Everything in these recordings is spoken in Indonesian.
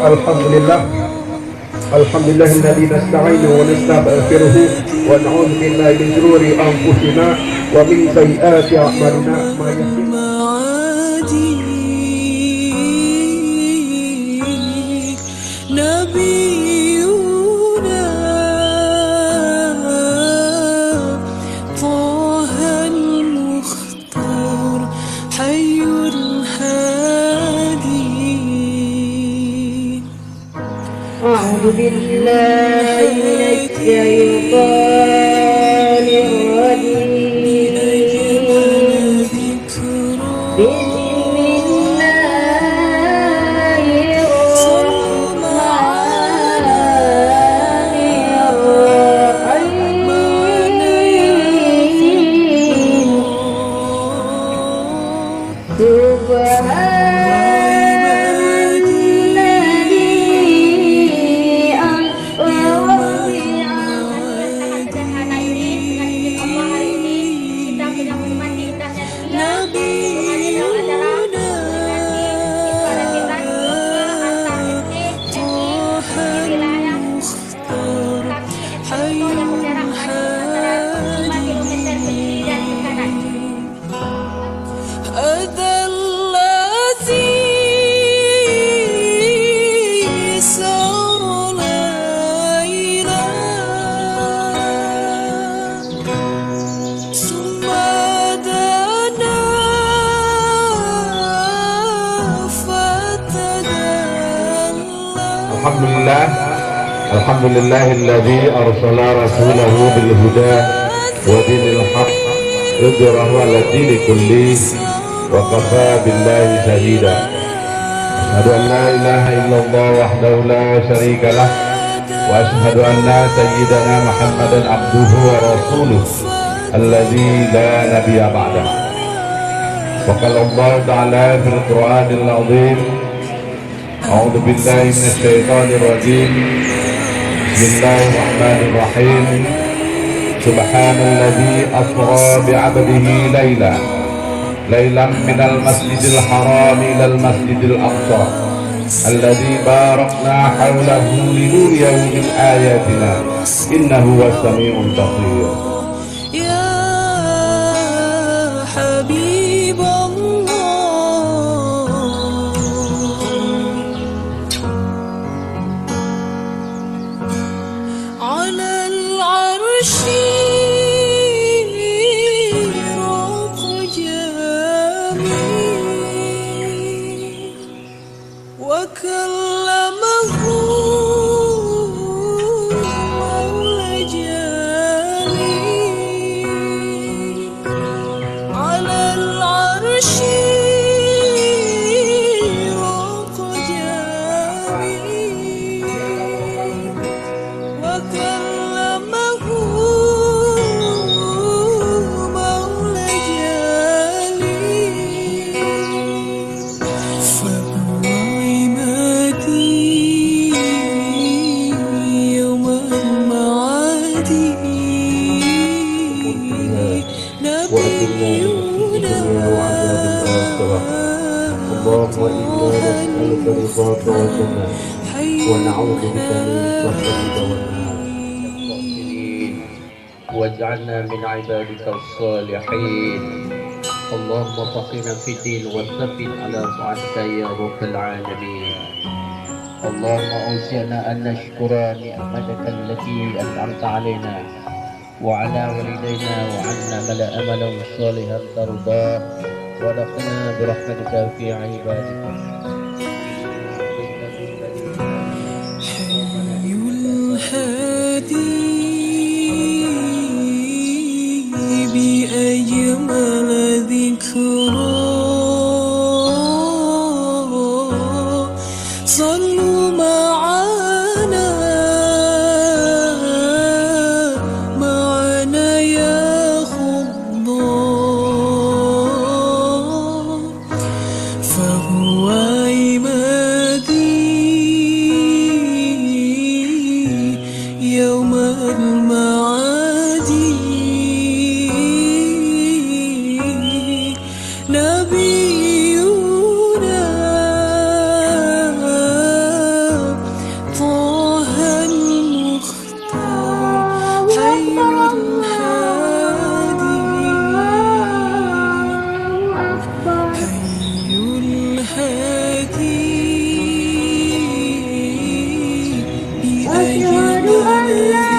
Alhamdulillah. Alhamdulillahilladzi nasta'inu wa nastaghfiruhu wa na'udzu billahi min shururi anfusina wa min sayyiati a'malina may أعوذ بالله من الشيطان الرجيم. بسم الله الرحمن الرحيم. Alhamdulillah, alhamdulillahilladzi arsala rasulahu bil huda wa dinil haqq yudhhirahu 'ala dini kulli wa kafa billahi shahida. Asyhadu an la ilaha illallah wahdahu la syarika lah wa asyhadu anna sayyidana Muhammadan abduhu wa rasuluh alladzi la nabiyya ba'dah. Wa qala Allah ta'ala fil Qur'anil 'azim A'udzu billahi minasyaitonir rajim. Bismillahirrahmanirrahim. Subhanalladzi asra bi'abdihi lailan minal masjidil haram ilal masjidil aqsa alladzi barakna hawlahu linuriyahu min ayatina innahu huwas samiul basir. ونعوذ بك من سخطك والنار واجعلنا من عبادك الصالحين. اللهم فقنا في الدين وثبت على طاعتك يا رب العالمين. اللهم أوصينا أن نشكر نعمتك التي أنعمت علينا وعلى والدينا وعنا ملأ أملا صالحا ترضاه ودخلنا برحمتك في عبادك. بأجمل ذكرى صلوا معنا يا خضار فهو الهادي أشهد أن لا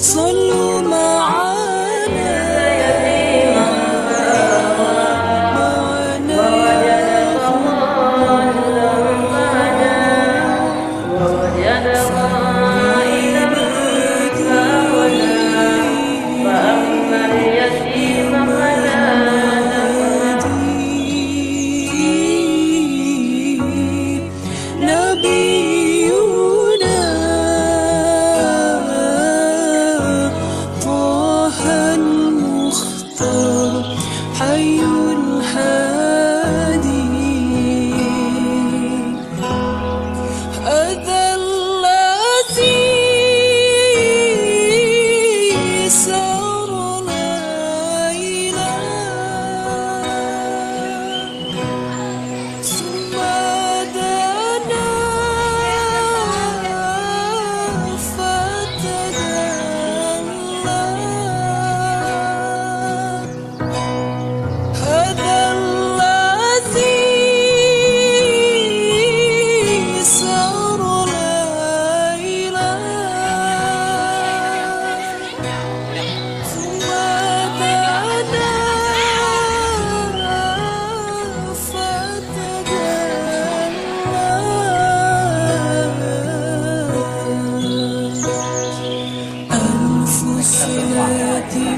صلوا معنا نبينا طه المختار حي الهادي هذا الذي سار ليلا ثم دنا فتدلى هذا الذي سار ليلا ثم دنا فتدلى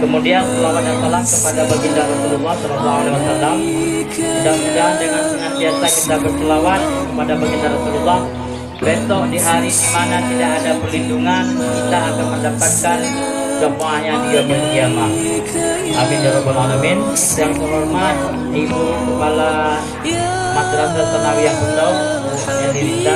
Kemudian selawat dan salam kepada baginda Rasulullah Sallallahu Alaihi Wasallam. Mudah-mudahan dengan senantiasa kita berselawat kepada baginda Rasulullah, besok di hari di mana tidak ada perlindungan, kita akan mendapatkan syafaatnya di yaumul qiyamah. Amin ya rabbal alamin. Yang terhormat Ibu Kepala Madrasah Tsanawiyah Bendau yang diminta